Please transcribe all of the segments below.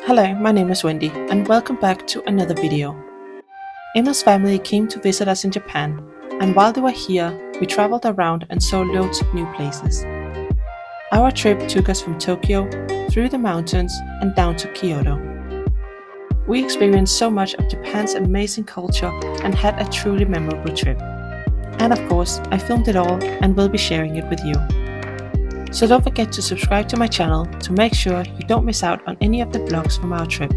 Hello, my name is Wendy, and welcome back to another video. Emils' family came to visit us in Japan, and while they were here, we traveled around and saw loads of new places. Our trip took us from Tokyo, through the mountains, and down to Kyoto. We experienced so much of Japan's amazing culture and had a truly memorable trip. And of course, I filmed it all and will be sharing it with you. So don't forget to subscribe to my channel to make sure you don't miss out on any of the vlogs from our trip.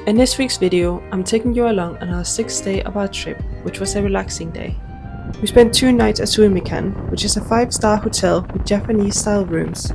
In this week's video, I'm taking you along on our 6th day of our trip, which was a relaxing day. We spent 2 nights at Suimeikan, which is a 5-star hotel with Japanese-style rooms.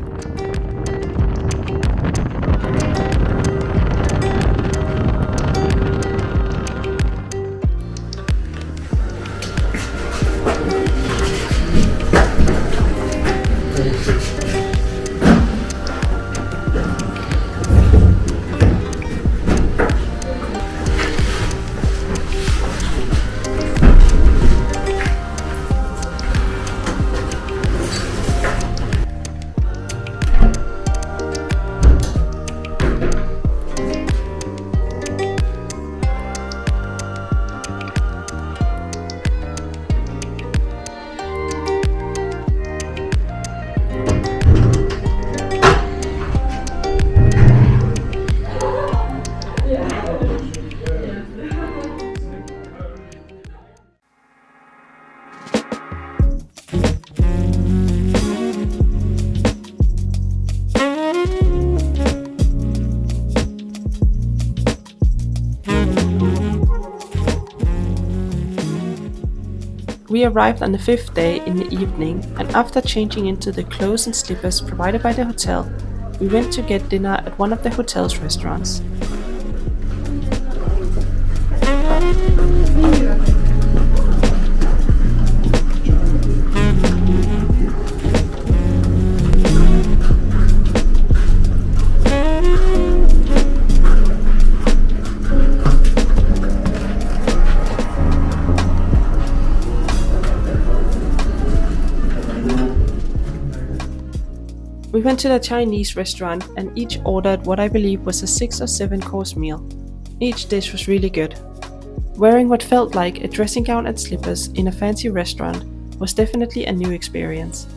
We arrived on the 5th day in the evening, and after changing into the clothes and slippers provided by the hotel, we went to get dinner at one of the hotel's restaurants. We went to the Chinese restaurant and each ordered what I believe was a 6 or 7 course meal. Each dish was really good. Wearing what felt like a dressing gown and slippers in a fancy restaurant was definitely a new experience.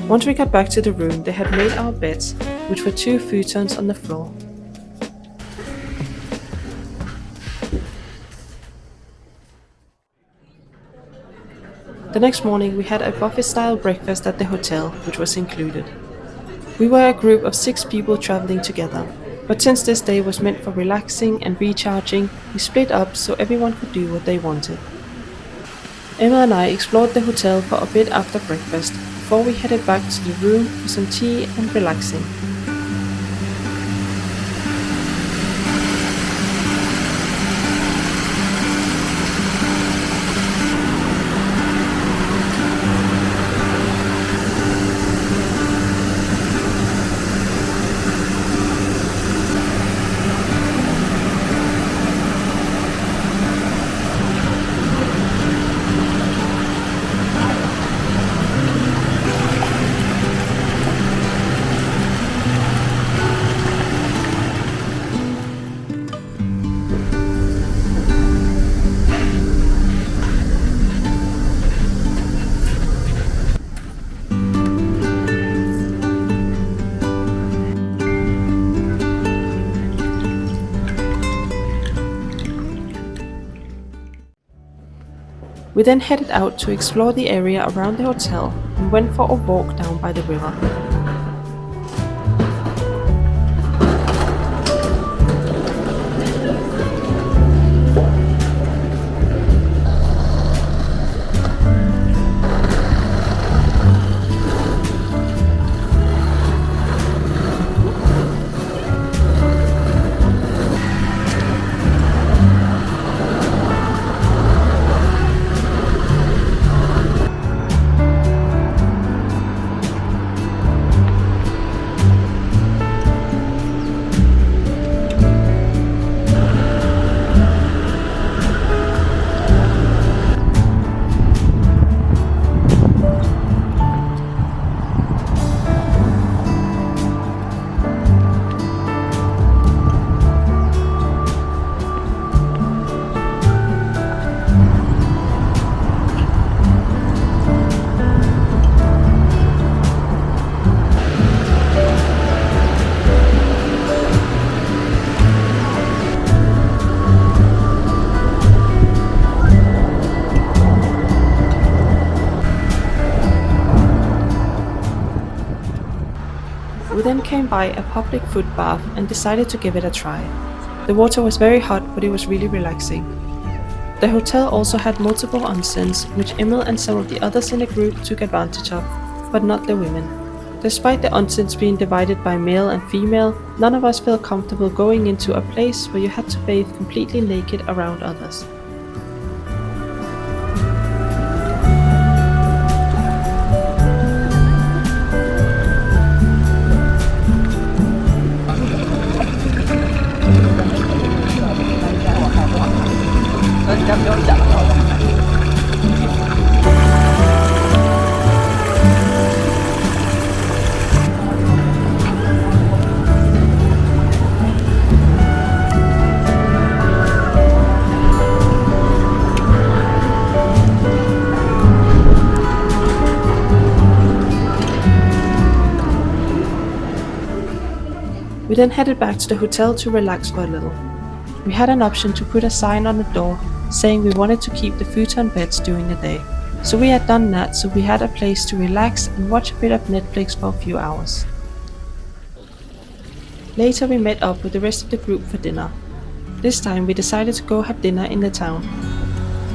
Once we got back to the room, they had made our beds, which were 2 futons on the floor. The next morning we had a buffet-style breakfast at the hotel, which was included. We were a group of 6 people traveling together, but since this day was meant for relaxing and recharging, we split up so everyone could do what they wanted. Emma and I explored the hotel for a bit after breakfast, before we headed back to the room for some tea and relaxing. We then headed out to explore the area around the hotel and went for a walk down by the river. We then came by a public foot bath and decided to give it a try. The water was very hot, but it was really relaxing. The hotel also had multiple onsens, which Emil and some of the others in the group took advantage of, but not the women. Despite the onsens being divided by male and female, none of us felt comfortable going into a place where you had to bathe completely naked around others. We then headed back to the hotel to relax for a little. We had an option to put a sign on the door saying we wanted to keep the futon beds during the day. So we had done that, so we had a place to relax and watch a bit of Netflix for a few hours. Later we met up with the rest of the group for dinner. This time we decided to go have dinner in the town.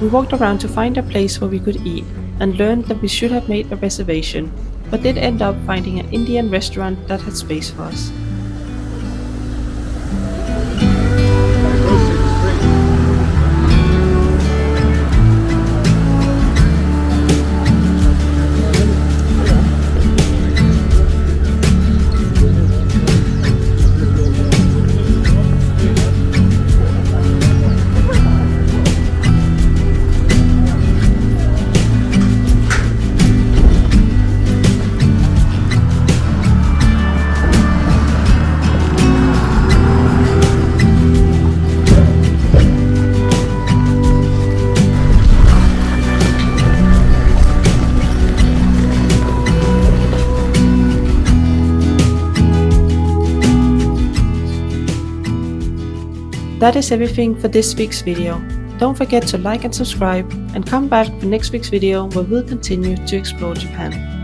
We walked around to find a place where we could eat and learned that we should have made a reservation, but did end up finding an Indian restaurant that had space for us. That is everything for this week's video. Don't forget to like and subscribe, and come back for next week's video where we'll continue to explore Japan.